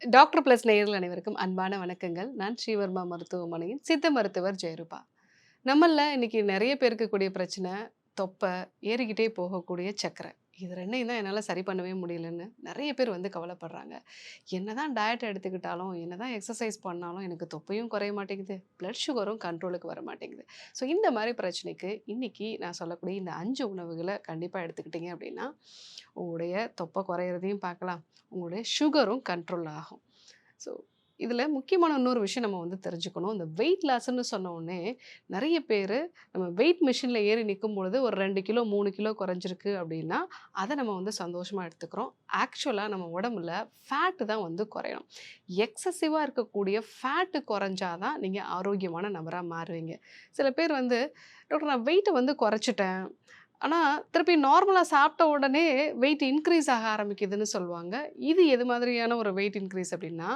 Doctor plus நேயர்கள் அனைவருக்கும் அன்பான வணக்கங்கள். நான் ஸ்ரீவர்மா மருத்துவமனையின் சித்த மருத்துவர் ஜெயரூபா. நம்மள்ல இன்னைக்கு நெறைய பேருக்கு கூடிய பிரச்சனை, தொப்பை, ஏறிக்கிட்டே போகக்கூடிய சர்க்கரை. இது 2யும் தான் என்னால சரி பண்ணவே முடியலன்னு நெறைய பேர் வந்து கவலைப்படுறாங்க. என்னதான் டயட் எடுத்துக்கிட்டாலும், என்னதான் எக்சர்சைஸ் பண்ணாலும் எனக்கு தொப்பையும் குறைய மாட்டேங்குது, பிளட் சுகரும் கண்ட்ரோலுக்கு வர மாட்டேங்குது. ஸோ இந்த மாரி பிரச்சனைக்கு இன்னைக்கு நான் சொல்லக்கூடிய இந்த 5 உணவுகள கண்டிப்பா எடுத்துக்கிட்டீங்க அப்படின்னா, உங்களுடைய தொப்பை குறையிறதையும் பார்க்கலாம். உங்களுடைய சுகரும் கண்ட்ரோல் ஆகும். ஸோ, இதில முக்கியமான இன்னொரு விஷயம் நம்ம வந்து தெரிஞ்சுக்கணும். இந்த வெயிட் லாஸ்ன்னு சொன்ன உடனே, நெறைய பேரு நம்ம வெயிட் மிஷின்ல ஏறி நிக்கும்பொழுது ஒரு 2 கிலோ, 3 கிலோ குறைஞ்சிருக்கு அப்டின்னா, அத நம்ம வந்து சந்தோஷமா எடுத்துக்கிறோம். ஆக்சுவலா நம்ம உடம்புல ஃபேட் தான் வந்து குறையணும். எக்ஸசிவா இருக்கக்கூடிய ஃபேட் குறைஞ்சா தான் நீங்க ஆரோக்கியமான நபரா மாறுவீங்க. சில பேர் வந்து, டாக்டர் நான் வெயிட்ட வந்து குறைச்சுட்டேன். ஆனா, திருப்பி நார்மலா சாப்பிட்ட உடனே வெயிட் இன்க்ரீஸ் ஆக ஆரம்பிக்குதுன்னு சொல்லுவாங்க. இது எது மாதிரியான ஒரு வெயிட் இன்க்ரீஸ் அப்டின்னா,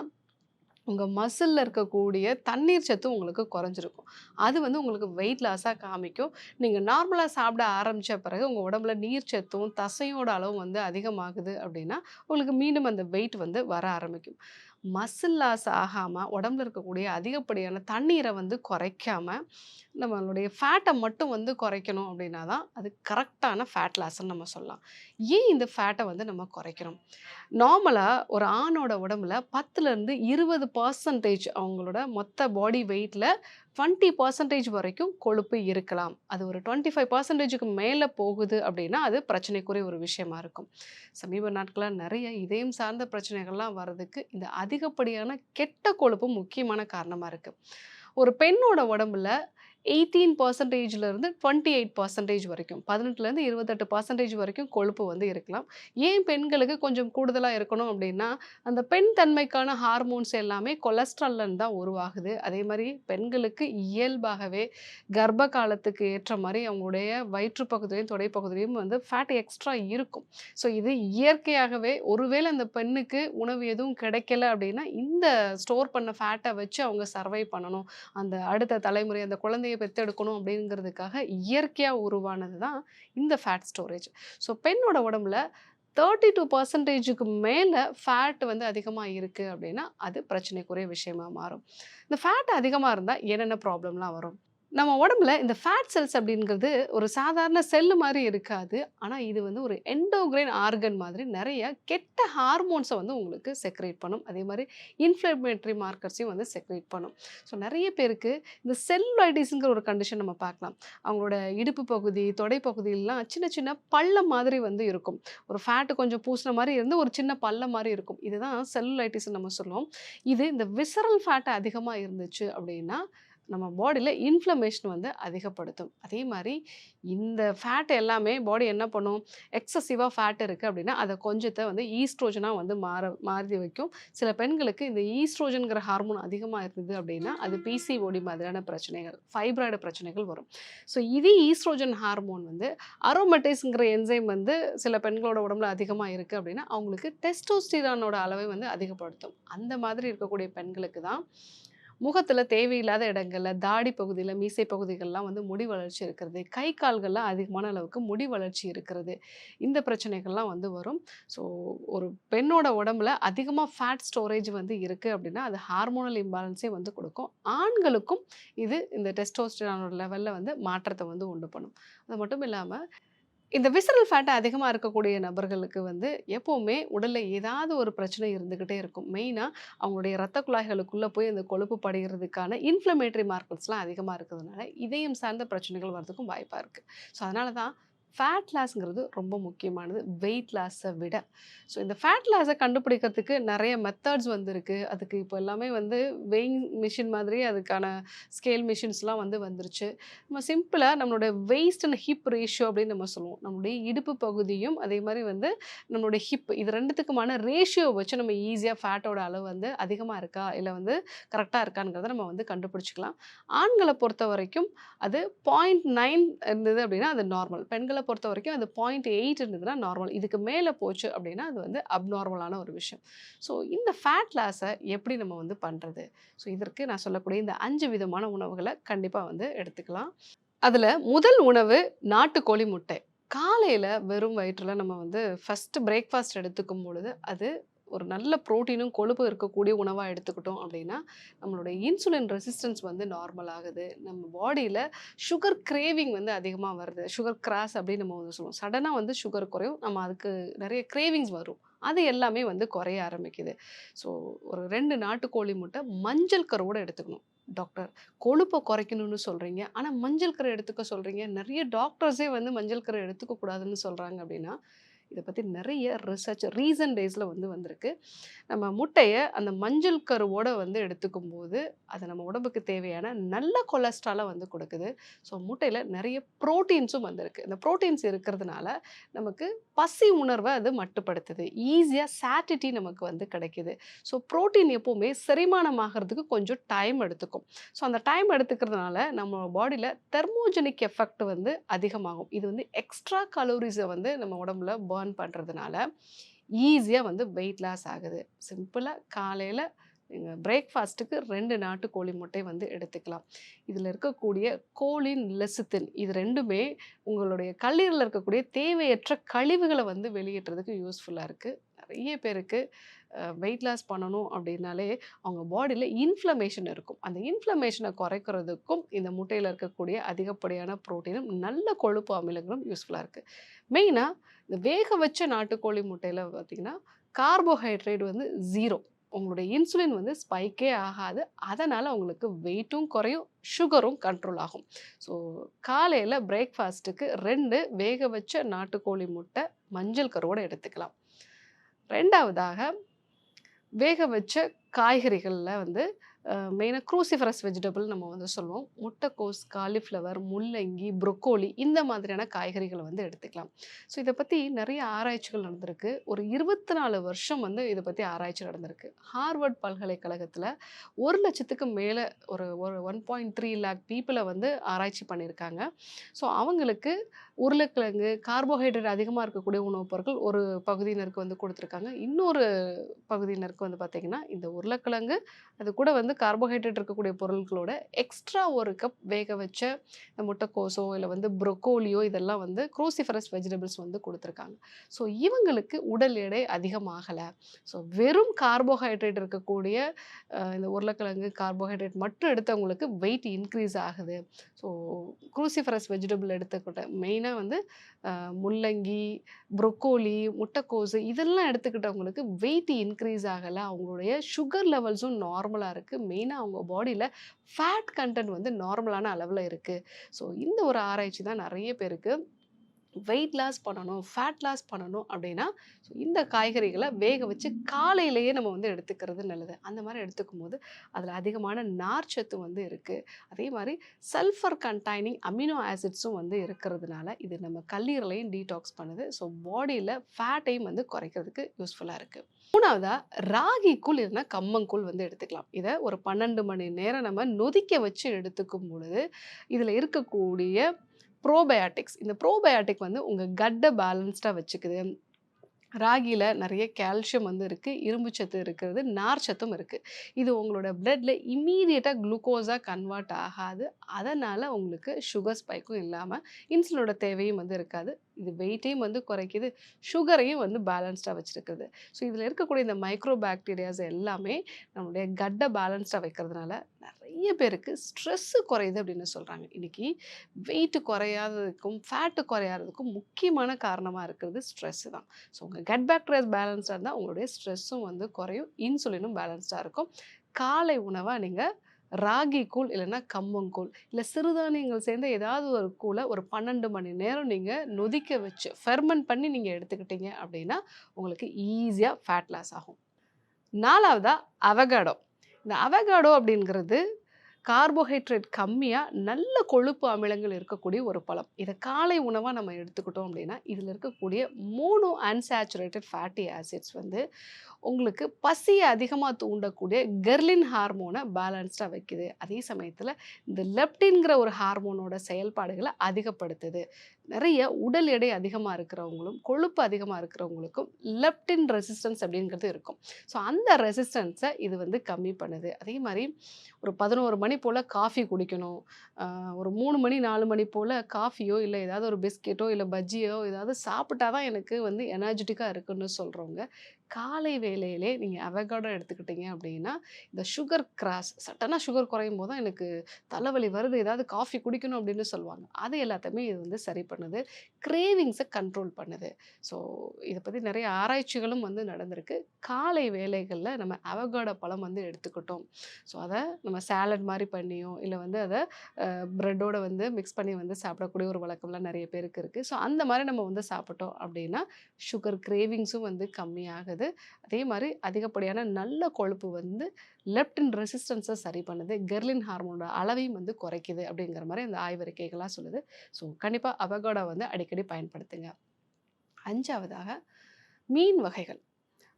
உங்க மசில்ல இருக்கக்கூடிய தண்ணீர் சத்து உங்களுக்கு குறைஞ்சிருக்கும். அது வந்து உங்களுக்கு வெயிட் லாஸா காமிக்கும். நீங்க நார்மலா சாப்பிட ஆரம்பிச்ச பிறகு உங்க உடம்புல நீர் சத்தும், தசையோட அளவும் வந்து அதிகமாகுது அப்டின்னா, உங்களுக்கு மீண்டும் அந்த வெயிட் வந்து வர ஆரம்பிக்கும். மசில் லாஸ் ஆகாம, உடம்புல இருக்கக்கூடிய அதிகப்படியான தண்ணீர வந்து குறைக்காம, நம்மளுடைய ஃபேட்ட மட்டும் வந்து குறைக்கணும் அப்டின்னா தான், அது கரெக்ட்டான ஃபேட் லாஸ்ன்னு நம்ம சொல்லலாம். ஏன் இந்த ஃபேட்ட வந்து நம்ம குறைக்கிறோம்? நார்மலா ஒரு ஆணோட உடம்புல 10லருந்து 20% அவங்களோட மொத்த பாடி வெயிட்ல 20% வரைக்கும் கொழுப்பு இருக்கலாம். அது ஒரு 25%க்கு மேல போகுது அப்படின்னா, அது பிரச்சனைக்குரிய ஒரு விஷயமா இருக்கும். சமீப நாட்களா நெறைய இதயம் சார்ந்த பிரச்சனைகள்லாம் வர்றதுக்கு இந்த அதிகப்படியான கெட்ட கொழுப்பு முக்கியமான காரணமா இருக்கு. ஒரு பெண்ணோட உடம்புல 18% இருந்து 28% வரைக்கும் 18லேருந்து 28% வரைக்கும் கொழுப்பு வந்து இருக்கலாம். ஏன் பெண்களுக்கு கொஞ்சம் கூடுதலா இருக்கணும் அப்டின்னா, அந்த பெண் தன்மைக்கான ஹார்மோன்ஸ் எல்லாமே கொலஸ்ட்ரால்லேருந்து தான் உருவாகுது. அதேமாரி பெண்களுக்கு இயல்பாகவே கர்ப்ப காலத்துக்கு ஏற்ற மாரி அவங்களுடைய வயிற்று பகுதியிலும், தொடை பகுதியிலும் வந்து ஃபேட் எக்ஸ்ட்ரா இருக்கும். ஸோ இது இயற்கையாகவே ஒருவேள அந்த பெண்ணுக்கு உணவு எதுவும் கிடைக்கல அப்டின்னா, இந்த ஸ்டோர் பண்ண ஃபேட்ட வச்சு அவங்க சர்வை பண்ணணும். அந்த அடுத்த தலைமுறை அந்த குழந்தைய பெத்தெடுக்கணும் அப்படிங்கிறதுக்காக இயற்கையா உருவானது தான் இந்த ஃபேட் ஸ்டோரேஜ். ஸோ பெண்ணோட உடம்புல 32%க்கு மேல ஃபேட் வந்து அதிகமா இருக்கு அப்படின்னா, அது பிரச்சனைக்குரிய விஷயமா மாறும். இந்த ஃபேட் அதிகமா இருந்தா என்னென்ன ப்ராப்ளம்லாம் வரும்? நம்ம உடம்புல இந்த ஃபேட் செல்ஸ் அப்படிங்கிறது ஒரு சாதாரண செல்லு மாரி இருக்காது. ஆனா, இது வந்து ஒரு எண்டோகிரைன் ஆர்கன் மாதிரி நெறைய கெட்ட ஹார்மோன்ஸ வந்து உங்களுக்கு செக்ரேட் பண்ணும். அதே மாரி இன்ஃப்ளமேட்டரி மார்க்கர்ஸையும் வந்து செக்ரேட் பண்ணும். ஸோ நெறைய பேருக்கு இந்த செல்லுலைட்டிஸ்ங்கிற ஒரு கண்டிஷன் நம்ம பார்க்கலாம். அவங்களோட இடுப்பு பகுதி, தொடை பகுதியிலலாம் சின்ன சின்ன பள்ளம் மாதிரி வந்து இருக்கும். ஒரு ஃபேட் கொஞ்சம் பூசின மாரி இருந்து ஒரு சின்ன பள்ளம் மாரி இருக்கும். இதுதான் செல்லுலைட்டிஸ்ன்னு நம்ம சொல்லுவோம். இது இந்த விசரல் ஃபேட் அதிகமா இருந்துச்சு அப்படின்னா, நம்ம பாடியில இன்ஃப்ளமேஷன் வந்து அதிகப்படுத்தும். அதே மாரி இந்த ஃபேட் எல்லாமே பாடி என்ன பண்ணும்? எக்ஸசிவா ஃபேட் இருக்கு அப்படின்னா, அத கொஞ்சத்த வந்து ஈஸ்ட்ரோஜனா வந்து மாறி வைக்கும். சில பெண்களுக்கு இந்த ஈஸ்ட்ரோஜன்ங்கிற ஹார்மோன் அதிகமா இருந்தது அப்படின்னா, அது பிசிஓடி மாதிரியான பிரச்சனைகள், ஃபைப்ராய்டு பிரச்சனைகள் வரும். ஸோ இதே ஈஸ்ட்ரோஜன் ஹார்மோன் வந்து அரோமேட்டேஸ்ங்கிற என்சைம் வந்து சில பெண்களோட உடம்புல அதிகமா இருக்கு அப்படின்னா, அவங்களுக்கு டெஸ்டோஸ்டிரானோட அளவை வந்து அதிகப்படுத்தும். அந்த மாதிரி இருக்கக்கூடிய பெண்களுக்கு தான் முகத்துல தேவையில்லாத இடங்கள்ல, தாடி பகுதியில, மீசை பகுதிகள்லாம் வந்து முடி வளர்ச்சி இருக்கிறது. கை, கால்கள்ல அதிகமான அளவுக்கு முடி வளர்ச்சி இருக்கிறது. இந்த பிரச்சனைகள்லாம் வந்து வரும். ஸோ ஒரு பெண்ணோட உடம்புல அதிகமா ஃபேட் ஸ்டோரேஜ் வந்து இருக்கு அப்படின்னா, அது ஹார்மோனல் இம்பேலன்ஸே வந்து குடுக்கும். ஆண்களுக்கும் இது இந்த டெஸ்டோஸ்டிரானோட லெவல்ல வந்து மாற்றத்த வந்து உண்டு பண்ணும். அது மட்டும் இல்லாம இந்த விசரல் ஃபேட் அதிகமா இருக்கக்கூடிய நபர்களுக்கு வந்து எப்பவுமே உடல்ல ஏதாவது ஒரு பிரச்சனை இருந்துகிட்டே இருக்கும். மெயினா அவங்களுடைய இரத்த குழாய்களுக்குள்ள போய் அந்த கொழுப்பு படிகிறதுக்கான இன்ஃப்ளமேட்டரி மார்க்கர்ஸ்லாம் அதிகமா இருக்கிறதுனால, இதயம் சார்ந்த பிரச்சனைகள் வரதுக்கும் வாய்ப்பா இருக்கு. ஸோ அதனால தான் ஃபேட் லாஸ்ங்கிறது ரொம்ப முக்கியமானது. வெயிட் லாஸ விட. ஸோ இந்த ஃபேட் லாஸ கண்டுபிடிக்கிறதுக்கு நெறைய மெத்தட்ஸ் வந்திருக்கு. அதுக்கு இப்போ எல்லாமே வந்து வெயிங் மிஷின் மாதிரி அதுக்கான ஸ்கேல் மிஷின்ஸ்லாம் வந்து வந்துருச்சு. நம்ம சிம்பிளா நம்மளோட வெய்ஸ்ட் அண்ட் ஹிப் ரேஷியோ அப்படின்னு நம்ம சொல்லுவோம். நம்முடைய இடுப்பு பகுதியும், அதே மாரி வந்து நம்மளுடைய ஹிப் இது 2த்துக்குமான ரேஷியோ வச்சு நம்ம ஈஸியா ஃபேட்டோட அளவு வந்து அதிகமா இருக்கா? இல்ல வந்து கரெக்ட்டா இருக்காங்கிறத நம்ம வந்து கண்டுபிடிச்சுக்கலாம். ஆண்கள பொறுத்தவரைக்கும் அது 0.9 இருந்தது அப்படின்னா, அது நார்மல். பெண்கள பொறுத்தவரைக்கும் அது 0.8 இருந்ததுன்னா நார்மல். இதுக்கு மேல போச்சு அப்படின்னா, அது வந்து அப்நார்மலான ஒரு விஷயம். ஸோ இந்த ஃபேட் லாஸ எப்படி நம்ம வந்து பண்றது? ஸோ இதற்கு நான் சொல்லக்கூடிய இந்த 5 விதமான உணவுகள கண்டிப்பா வந்து எடுத்துக்கலாம். அதுல முதல் உணவு நாட்டுக்கோழி முட்டை. காலையில வெறும் வயிற்றுல நம்ம வந்து ஃபர்ஸ்ட் பிரேக்ஃபாஸ்ட் எடுத்துக்கும் பொழுது, அது ஒரு நல்ல புரோட்டீனும், கொழுப்பும் இருக்கக்கூடிய உணவா எடுத்துக்கிட்டோம் அப்படின்னா, நம்மளுடைய இன்சுலின் ரெசிஸ்டன்ஸ் வந்து நார்மல் ஆகுது. நம்ம பாடியில சுகர் கிரேவிங் வந்து அதிகமா வருது. சுகர் கிராஸ் அப்படின்னு நம்ம வந்து சொல்லுவோம். சடனா வந்து சுகர் குறையும். நம்ம அதுக்கு நெறைய கிரேவிங்ஸ் வரும். அது எல்லாமே வந்து குறைய ஆரம்பிக்குது. ஸோ ஒரு 2 நாட்டுக்கோழி முட்டை மஞ்சள் கருவோட எடுத்துக்கணும். டாக்டர் கொழுப்ப குறைக்கணும்னு சொல்றீங்க. ஆனா மஞ்சள் கரு எடுத்துக்க சொல்றீங்க. நெறைய டாக்டர்ஸே வந்து மஞ்சள் கரு எடுத்துக்க கூடாதுன்னு சொல்றாங்க அப்படின்னா, இத பத்தி நெறைய ரிசர்ச் ரீசன்ட் டேஸ்ல வந்து வந்திருக்கு. நம்ம முட்டைய அந்த மஞ்சள் கருவோட வந்து எடுத்துக்கும்போது, அது நம்ம உடம்புக்கு தேவையான நல்ல கொலஸ்ட்ரால வந்து கொடுக்குது. ஸோ முட்டையில நெறைய புரோட்டீன்ஸும் வந்திருக்கு. இந்த புரோட்டீன்ஸ் இருக்கிறதுனால, நமக்கு பசி உணர்வ அது மட்டுப்படுத்துது. ஈஸியா சாட்டிட்டி நமக்கு வந்து கிடைக்குது. ஸோ புரோட்டீன் எப்பவுமே செரிமானம் ஆகுறதுக்கு கொஞ்சம் டைம் எடுத்துக்கும். ஸோ அந்த டைம் எடுத்துக்கிறதுனால, நம்ம பாடியில தெர்மோஜெனிக் எஃபெக்ட் வந்து அதிகமாகும். இது வந்து எக்ஸ்ட்ரா கலோரிஸ வந்து நம்ம உடம்புல பர்ன் பண்றதுனால, ஈஸியா வந்து வெயிட் லாஸ் ஆகுது. சிம்பிளா காலையில நீங்க பிரேக்ஃபாஸ்ட்டுக்கு 2 நாட்டுக்கோழி முட்டை வந்து எடுத்துக்கலாம். இதில இருக்கக்கூடிய கோலின், லெசித்தின் இது 2மே உங்களுடைய கல்லீரல்ல இருக்கக்கூடிய தேவையற்ற கழிவுகள வந்து வெளியேற்றதுக்கு யூஸ்ஃபுல்லா இருக்கு. நெறைய பேருக்கு வெயிட் லாஸ் பண்ணணும் அப்படின்னாலே, அவங்க பாடியில இன்ஃப்ளமேஷன் இருக்கும். அந்த இன்ஃப்ளமேஷன குறைக்கிறதுக்கும் இந்த முட்டையில இருக்கக்கூடிய அதிகப்படியான புரோட்டீனும், நல்ல கொழுப்பு அமிலங்களும் யூஸ்ஃபுல்லா இருக்கு. மெயினா இந்த வேக வச்ச நாட்டுக்கோழி முட்டையில பார்த்தீங்கன்னா, கார்போஹைட்ரேட் வந்து 0. உங்களுடைய இன்சுலின் வந்து ஸ்பைக்கே ஆகாது. அதனால உங்களுக்கு வெயிட்டும் குறையும், சுகரும் கண்ட்ரோல் ஆகும். ஸோ காலையில பிரேக்ஃபாஸ்ட்டுக்கு 2 வேக வச்ச நாட்டுக்கோழி முட்டை மஞ்சள் கருவோட எடுத்துக்கலாம். 2வதாக வேக வச்ச காய்கறிகள்ல வந்து மெயினா க்ரூசிஃபரஸ் வெஜிடபிள் நம்ம வந்து சொல்லுவோம். முட்டைக்கோஸ், காலிஃப்ளவர், முள்ளங்கி, ப்ரொக்கோலி இந்த மாதிரியான காய்கறிகள வந்து எடுத்துக்கலாம். ஸோ இத பத்தி நெறைய ஆராய்ச்சிகள் நடந்திருக்கு. ஒரு 24 வருஷம் வந்து இத பத்தி ஆராய்ச்சி நடந்திருக்கு. ஹார்வர்ட் பல்கலைக்கழகத்தில 1,00,000க்கு மேல ஒரு ஒரு 1.3 லேக் பீப்பிள வந்து ஆராய்ச்சி பண்ணியிருக்காங்க. ஸோ அவங்களுக்கு உருளைக்கிழங்கு, கார்போஹைட்ரேட் அதிகமா இருக்கக்கூடிய உணவுப் பொருட்கள் ஒரு பகுதியினருக்கு வந்து குடுத்துருக்காங்க. இன்னொரு பகுதியினருக்கு வந்து பார்த்தீங்கன்னா, இந்த உருளைக்கிழங்கு, அது கூட வந்து கார்போஹைட்ரேட் இருக்கக்கூடிய பொருட்களோட எக்ஸ்ட்ரா 1 கப் வேக வச்ச இந்த முட்டைக்கோஸோ, இல்ல வந்து ப்ரொக்கோலியோ இதெல்லாம் வந்து க்ரூசிஃபரஸ் வெஜிடபிள்ஸ் வந்து குடுத்துருக்காங்க. ஸோ இவங்களுக்கு உடல் எடை அதிகமாகல. ஸோ வெறும் கார்போஹைட்ரேட் இருக்கக்கூடிய இந்த உருளைக்கிழங்கு, கார்போஹைட்ரேட் மட்டும் எடுத்தவங்களுக்கு வெயிட் இன்க்ரீஸ் ஆகுது. ஸோ க்ரூசிஃபரஸ் வெஜிடபிள் எடுத்துக்கிட்ட மெயினா வந்து முள்ளங்கி, ப்ரொக்கோலி, முட்டைக்கோஸு இதெல்லாம் எடுத்துக்கிட்டவங்களுக்கு வெயிட் இன்க்ரீஸ் ஆகல. அவங்களுடைய சுகர் லெவல்ஸும் நார்மலா இருக்கு. மெயினா அவங்க பாடியில ஃபேட் கன்டென்ட் வந்து நார்மலான அளவுல இருக்கு. ஸோ இந்த ஒரு ஆராய்ச்சி தான் நெறைய பேருக்கு வெயிட் லாஸ் பண்ணணும், ஃபேட் லாஸ் பண்ணணும் அப்படின்னா, ஸோ இந்த காய்கறிகள வேக வச்சு காலையிலேயே நம்ம வந்து எடுத்துக்கிறது நல்லது. அந்த மாரி எடுத்துக்கும்போது, அதில அதிகமான நார்ச்சத்து வந்து இருக்கு. அதே மாரி சல்ஃபர் கன்டைனிங் அமினோ ஆசிட்ஸும் வந்து இருக்கிறதுனால, இது நம்ம கல்லீரலையும் டீடாக்ஸ் பண்ணுது. ஸோ பாடியில ஃபேட்டையும் வந்து குறைக்கிறதுக்கு யூஸ்ஃபுல்லா இருக்கு. 3வதா ராகி கூழ் இல்லன்னா கம்மங்கூழ் வந்து எடுத்துக்கலாம். இத ஒரு 12 மணி நேரம் நம்ம நொதிக்க வச்சு எடுத்துக்கும் பொழுது, இதில இருக்கக்கூடிய ப்ரோபயாட்டிக்ஸ் இந்த ப்ரோபயாட்டிக் வந்து உங்க கட்ட பேலன்ஸ்டா வச்சுக்குது. ராகில நெறைய கால்சியம் வந்து இருக்கு, இரும்பு சத்து இருக்கிறது, நார் சத்தும் இருக்கு. இது உங்களோட பிளட்ல இம்மீடியட்டா குளுக்கோஸா கன்வெர்ட் ஆகாது. அதனால உங்களுக்கு சுகர் ஸ்பைக்கும் இல்லாம, இன்சுலினோட தேவையும் வந்து இருக்காது. இது வெயிட்டையும் வந்து குறைக்குது, சுகரையும் வந்து பேலன்ஸ்டா வச்சிருக்குது. ஸோ இதில இருக்கக்கூடிய இந்த மைக்ரோ பாக்டீரியாஸ் எல்லாமே நம்முடைய கட்ட பேலன்ஸ்டா வைக்கிறதுனால, நெறைய பேருக்கு ஸ்ட்ரெஸ் குறையுது அப்படின்னு சொல்றாங்க. இன்னைக்கு வெயிட் குறையாததுக்கும், ஃபேட் குறையாததுக்கும் முக்கியமான காரணமா இருக்கிறது ஸ்ட்ரெஸ் தான். ஸோ உங்க கட் பாக்டீரியாஸ் பேலன்ஸ்டா இருந்தா, உங்களுடைய ஸ்ட்ரெஸ்ஸும் வந்து குறையும், இன்சுலினும் பேலன்ஸ்டா இருக்கும். காலை உணவா நீங்க ராகி கூழ் இல்லன்னா கம்மங்கூழ், இல்ல சிறுதானியங்கள் சேர்ந்த ஏதாவது ஒரு கூழ ஒரு 12 மணி நேரம் நீங்க நொதிக்க வச்சு, ஃபெர்மென்ட் பண்ணி நீங்க எடுத்துக்கிட்டீங்க அப்படின்னா, உங்களுக்கு ஈஸியா ஃபேட் லாஸ் ஆகும். 4வதா அவகாடோ. இந்த அவகாடோ அப்படிங்கிறது கார்போஹைட்ரேட் கம்மியா, நல்ல கொழுப்பு அமிலங்கள் இருக்கக்கூடிய ஒரு பழம். இத காலை உணவா நம்ம எடுத்துக்கிட்டோம் அப்படின்னா, இதில இருக்கக்கூடிய மோனோ அன்சாச்சுரேட்டட் ஃபேட்டி ஆசிட்ஸ் வந்து உங்களுக்கு பசிய அதிகமா தூண்டக்கூடிய கெர்லின் ஹார்மோன பேலன்ஸ்டா வைக்குது. அதே சமயத்தில இந்த லெப்டின்ங்கிற ஒரு ஹார்மோனோட செயல்பாடுகள அதிகப்படுத்துது. நெறைய உடல் எடை அதிகமா இருக்கிறவங்களும், கொழுப்பு அதிகமா இருக்கிறவங்களுக்கும் லெப்டின் ரெசிஸ்டன்ஸ் அப்படிங்கிறது இருக்கும். ஸோ அந்த ரெசிஸ்டன்ஸ இது வந்து கம்மி பண்ணுது. அதே மாரி ஒரு 11 மணி போல் காஃபி குடிக்கணும். ஒரு 3 மணி 4 மணி போல் காஃபியோ இல்லை ஏதாவது ஒரு பிஸ்கெட்டோ இல்லை பஜ்ஜியோ ஏதாவது சாப்பிட்டா தான் எனக்கு வந்து எனர்ஜெட்டிக்காக இருக்குன்னு சொல்கிறவங்க, காலை வேளையிலே நீங்கள் அவகாடோ எடுத்துக்கிட்டீங்க அப்படின்னா, இந்த சுகர் கிராஸ் சடனாக சுகர் குறையும் போது தான் எனக்கு தலைவலி வருது, ஏதாவது காஃபி குடிக்கணும் அப்படின்னு சொல்லுவாங்க. அது எல்லாத்தையுமே இது வந்து சரி பண்ணுது. கிரேவிங்ஸை கண்ட்ரோல் பண்ணுது. ஸோ இதை பற்றி நிறைய ஆராய்ச்சிகளும் வந்து நடந்திருக்கு. காலை வேளைகளில் நம்ம அவகாடோ பழம் வந்து எடுத்துக்கிட்டோம். ஸோ அதை நம்ம சாலட் மாதிரி பண்ணியோ இல்லை வந்து அதை ப்ரெட்டோட வந்து மிக்ஸ் பண்ணி வந்து சாப்பிடக்கூடிய ஒரு வழக்கம்லாம் நிறைய பேருக்கு இருக்குது. ஸோ அந்த மாதிரி நம்ம வந்து சாப்பிட்டோம் அப்படின்னா சுகர் கிரேவிங்ஸும் வந்து கம்மியாகுது. அதே மாதிரி அதிகப்படியான நல்ல கொழுப்பு வந்து லெப்டின் ரெசிஸ்டன்ஸை சரி பண்ணுது. கெர்லின் ஹார்மோனோட அளவையும் வந்து குறைக்குது அப்படிங்கிற மாதிரி அந்த ஆய்வறிக்கைகள்லாம் சொல்லுது. ஸோ கண்டிப்பாக அவகாடோ வந்து அடிக்கடி பயன்படுத்துங்க. 5வதாக மீன் வகைகள்.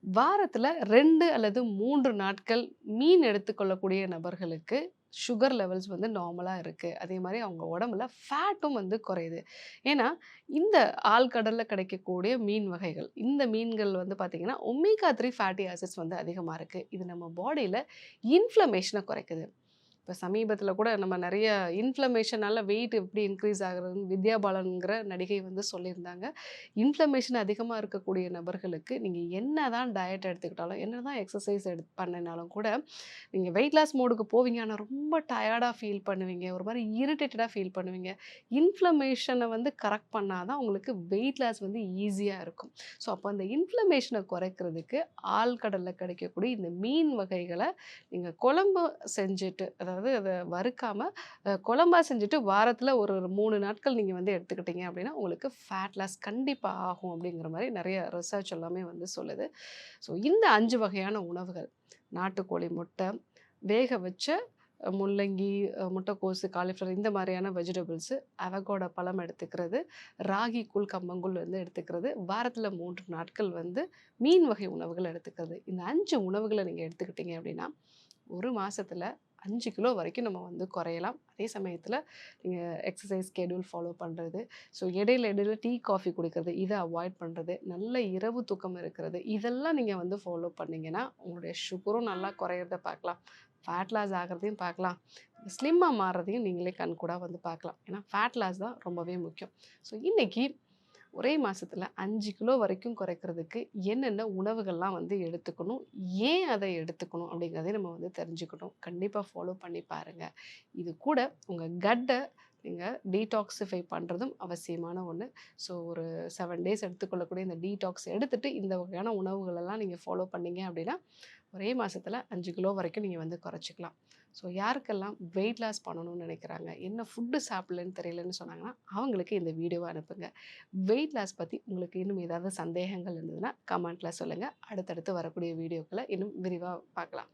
வாரத்துல 2 அல்லது 3 நாட்கள் மீன் எடுத்துக்கொள்ளக்கூடிய நபர்களுக்கு சுகர் லெவல்ஸ் வந்து நார்மலா இருக்கு. அதே மாரி அவங்க உடம்புல ஃபேட்டும் வந்து குறையுது. ஏன்னா, இந்த ஆழ்கடல்ல கிடைக்கக்கூடிய மீன் வகைகள், இந்த மீன்கள் வந்து பார்த்தீங்கன்னா, ஒமேகா 3 ஃபேட்டி ஆசிட்ஸ் வந்து அதிகமா இருக்கு. இது நம்ம பாடியில இன்ஃப்ளமேஷன குறைக்குது. இப்போ சமீபத்தில கூட நம்ம நெறைய இன்ஃப்ளமேஷனால வெயிட் எப்படி இன்க்ரீஸ் ஆகுறதுன்னு வித்யா பாலன்ங்கிற நடிகை வந்து சொல்லியிருந்தாங்க. இன்ஃப்ளமேஷன் அதிகமா இருக்கக்கூடிய நபர்களுக்கு நீங்க என்னதான் டயட் எடுத்துக்கிட்டாலும், என்னதான் எக்ஸர்சைஸ் பண்ணினாலும் கூட, நீங்க வெயிட் லாஸ் மோடுக்கு போவீங்க. ஆனா ரொம்ப டயர்டா ஃபீல் பண்ணுவீங்க. ஒரு மாரி இரிட்டேட்டடா ஃபீல் பண்ணுவீங்க. இன்ஃப்ளமேஷன வந்து கரெக்ட் பண்ணா தான் உங்களுக்கு வெயிட் லாஸ் வந்து ஈஸியா இருக்கும். ஸோ அப்போ அந்த இன்ஃப்ளமேஷன குறைக்கிறதுக்கு ஆழ்கடல்ல கிடைக்கக்கூடிய இந்த மீன் வகைகள நீங்க குழம்பு செஞ்சுட்டு, அதாவது அத வறுக்காம குழம்பா செஞ்சுட்டு வாரத்துல ஒரு 3 நாட்கள் நீங்க வந்து எடுத்துக்கிட்டீங்க அப்படின்னா, உங்களுக்கு ஃபேட் லாஸ் கண்டிப்பா ஆகும் அப்படிங்கிற மாரி நெறைய ரிசர்ச் எல்லாமே வந்து சொல்லுது. ஸோ இந்த 5 வகையான உணவுகள், நாட்டுக்கோழி முட்டை, வேக வச்ச முள்ளங்கி, முட்டைக்கோசு, காலிஃப்ளவர் இந்த மாரியான வெஜிடபிள்ஸு, அவகோடா பழம் எடுத்துக்கிறது, ராகி கூழ், கம்பங்கூழ் வந்து எடுத்துக்கிறது, வாரத்துல 3 நாட்கள் வந்து மீன் வகை உணவுகள் எடுத்துக்கிறது. இந்த 5 உணவுகள நீங்க எடுத்துக்கிட்டீங்க அப்படின்னா, 1 மாசத்துல 5 கிலோ வரைக்கும் நம்ம வந்து குறையலாம். அதே சமயத்துல நீங்க எக்ஸர்சைஸ் ஸ்கெட்யூல் ஃபாலோ பண்றது, ஸோ இடையில இடையில டீ, காஃபி குடிக்கிறது, இத அவாய்ட் பண்றது, நல்ல இரவு தூக்கம் இருக்கிறது, இதெல்லாம் நீங்க வந்து ஃபாலோ பண்ணீங்கன்னா, உங்களுடைய சுகரும் நல்லா குறையறத பார்க்கலாம். ஃபேட் லாஸ் ஆகுறதையும் பார்க்கலாம். ஸ்லிம்மா மாறுறதையும் நீங்களே கண்கூடா வந்து பார்க்கலாம். ஏன்னா ஃபேட் லாஸ் தான் ரொம்பவே முக்கியம். ஸோ இன்னைக்கு ஒரே மாசத்துல 5 கிலோ வரைக்கும் குறைக்கிறதுக்கு என்னென்ன உணவுகள்லாம் வந்து எடுத்துக்கணும்? ஏன் அதை எடுத்துக்கணும்? அப்படிங்கிறதையும் நம்ம வந்து தெரிஞ்சுக்கணும். கண்டிப்பா ஃபாலோ பண்ணி பாருங்க. இது கூட உங்க கட்ட நீங்க டீடாக்ஸிஃபை பண்றதும் அவசியமான ஒண்ணு. ஸோ ஒரு 7 டேஸ் எடுத்துக்கொள்ளக்கூடிய இந்த டீடாக்ஸ் எடுத்துட்டு இந்த வகையான உணவுகள் எல்லாம் நீங்க ஃபாலோ பண்ணீங்க அப்படின்னா, ஒரே மாசத்துல 5 கிலோ வரைக்கும் நீங்க வந்து குறைச்சுக்கலாம். ஸோ யாருக்கெல்லாம் வெயிட் லாஸ் பண்ணணும்னு நினைக்கிறாங்க, என்ன ஃபுட்டு சாப்பிடலன்னு தெரியலன்னு சொன்னாங்கன்னா, அவங்களுக்கு இந்த வீடியோவ அனுப்புங்க. வெயிட் லாஸ் பத்தி உங்களுக்கு இன்னும் ஏதாவது சந்தேகங்கள் இருந்ததுன்னா, கமெண்ட்ல சொல்லுங்க. அடுத்தடுத்து வரக்கூடிய வீடியோக்கள இன்னும் விரிவா பார்க்கலாம்.